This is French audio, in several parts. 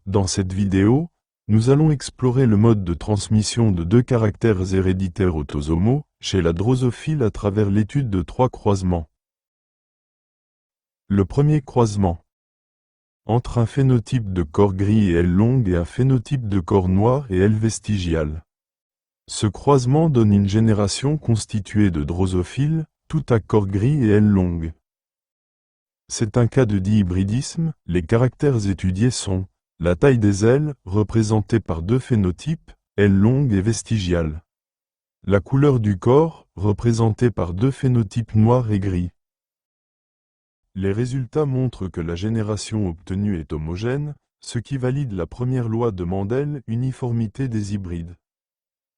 Dans cette vidéo, nous allons explorer le mode de transmission de deux caractères héréditaires autosomaux chez la drosophile à travers l'étude de trois croisements. Le premier croisement entre un phénotype de corps gris et aile longue et un phénotype de corps noir et aile vestigiale. Ce croisement donne une génération constituée de drosophiles, tout à corps gris et aile longue. C'est un cas de dihybridisme. Les caractères étudiés sont la taille des ailes, représentée par deux phénotypes, aile longue et vestigiale. La couleur du corps, représentée par deux phénotypes noir et gris. Les résultats montrent que la génération obtenue est homogène, ce qui valide la première loi de Mendel, uniformité des hybrides.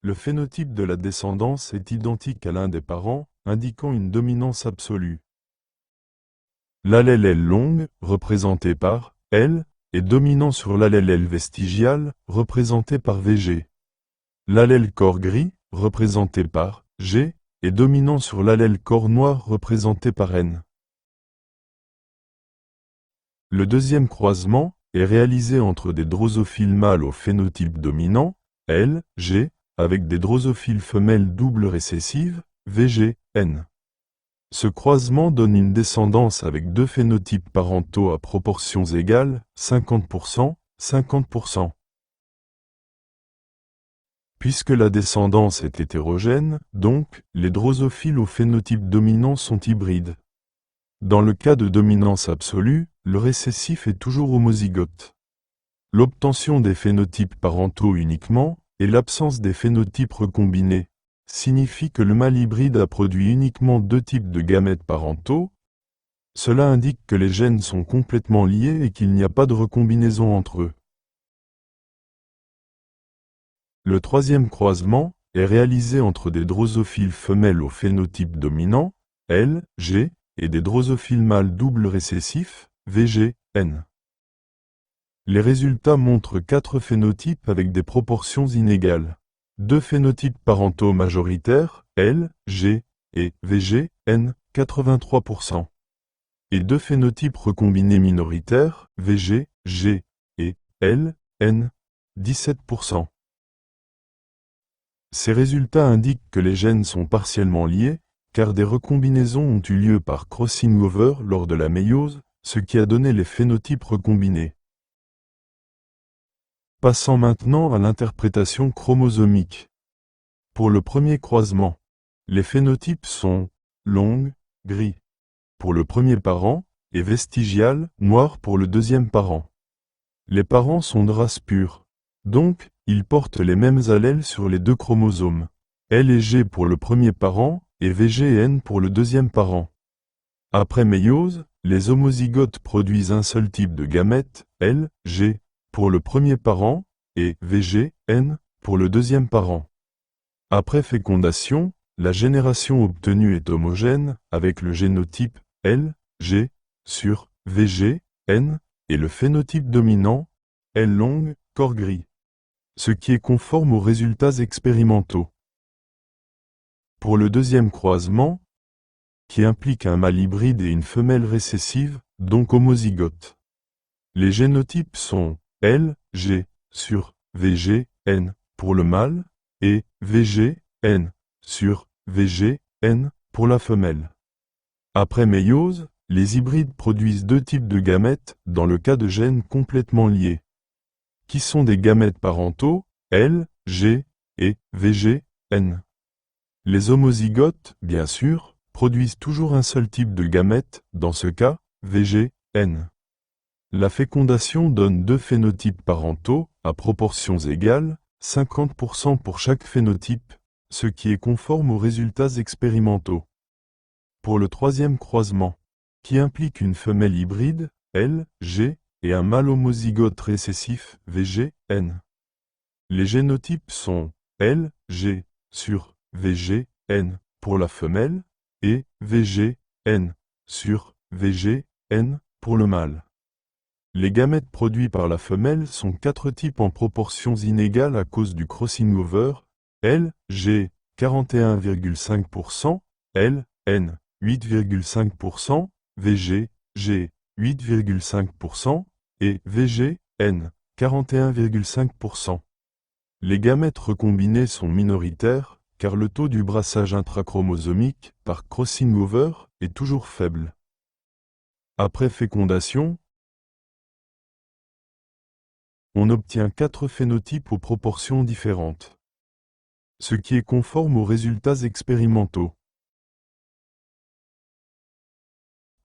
Le phénotype de la descendance est identique à l'un des parents, indiquant une dominance absolue. L'allèle aile longue, représenté par L, est dominant sur l'allèle aile vestigiale, représenté par VG. L'allèle corps gris, représenté par G, est dominant sur l'allèle corps noir, représenté par N. Le deuxième croisement est réalisé entre des drosophiles mâles au phénotype dominant, L, G, avec des drosophiles femelles double récessives, VG, N. Ce croisement donne une descendance avec deux phénotypes parentaux à proportions égales, 50%, 50%. Puisque la descendance est hétérogène, donc, les drosophiles au phénotype dominant sont hybrides. Dans le cas de dominance absolue, le récessif est toujours homozygote. L'obtention des phénotypes parentaux uniquement, et l'absence des phénotypes recombinés, signifie que le mâle hybride a produit uniquement deux types de gamètes parentaux. Cela indique que les gènes sont complètement liés et qu'il n'y a pas de recombinaison entre eux. Le troisième croisement est réalisé entre des drosophiles femelles au phénotype dominant, L, G, et des drosophiles mâles double récessifs, VG, N. Les résultats montrent quatre phénotypes avec des proportions inégales. Deux phénotypes parentaux majoritaires, L, G, et VG, N, 83%. Et deux phénotypes recombinés minoritaires, VG, G, et L, N, 17%. Ces résultats indiquent que les gènes sont partiellement liés, car des recombinaisons ont eu lieu par crossing over lors de la méiose, ce qui a donné les phénotypes recombinés. Passons maintenant à l'interprétation chromosomique. Pour le premier croisement, les phénotypes sont longue, gris pour le premier parent, et vestigial, noir pour le deuxième parent. Les parents sont de race pure, donc, ils portent les mêmes allèles sur les deux chromosomes, L et G pour le premier parent, et VG et N pour le deuxième parent. Après méiose, les homozygotes produisent un seul type de gamètes, L, G, pour le premier parent, et VG, N, pour le deuxième parent. Après fécondation, la génération obtenue est homogène, avec le génotype L, G, sur VG, N, et le phénotype dominant, L longue, corps gris. Ce qui est conforme aux résultats expérimentaux. Pour le deuxième croisement, qui implique un mâle hybride et une femelle récessive, donc homozygote. Les génotypes sont L, G, sur VG, N, pour le mâle, et VG, N, sur VG, N, pour la femelle. Après méiose, les hybrides produisent deux types de gamètes, dans le cas de gènes complètement liés, qui sont des gamètes parentaux, L, G, et VG, N. Les homozygotes, bien sûr, produisent toujours un seul type de gamète, dans ce cas, VG, N. La fécondation donne deux phénotypes parentaux, à proportions égales, 50% pour chaque phénotype, ce qui est conforme aux résultats expérimentaux. Pour le troisième croisement, qui implique une femelle hybride, L, G, et un mâle homozygote récessif, VG, N. Les génotypes sont L, G, sur VG, N, pour la femelle, et VG, N, sur VG, N, pour le mâle. Les gamètes produits par la femelle sont quatre types en proportions inégales à cause du crossing over, L, G, 41,5%, L, N, 8,5%, VG, G, 8,5%, et VG, N, 41,5%. Les gamètes recombinés sont minoritaires, car le taux du brassage intrachromosomique, par crossing over, est toujours faible. Après fécondation, on obtient 4 phénotypes aux proportions différentes, ce qui est conforme aux résultats expérimentaux.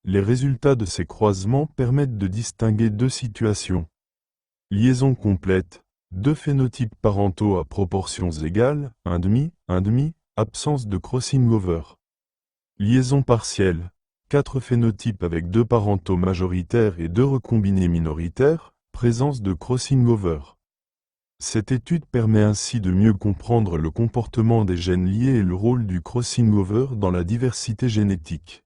Les résultats de ces croisements permettent de distinguer deux situations. Liaison complète, 2 phénotypes parentaux à proportions égales, 1,5, 1,5, absence de crossing over. Liaison partielle, 4 phénotypes avec 2 parentaux majoritaires et 2 recombinés minoritaires, présence de crossing over. Cette étude permet ainsi de mieux comprendre le comportement des gènes liés et le rôle du crossing over dans la diversité génétique.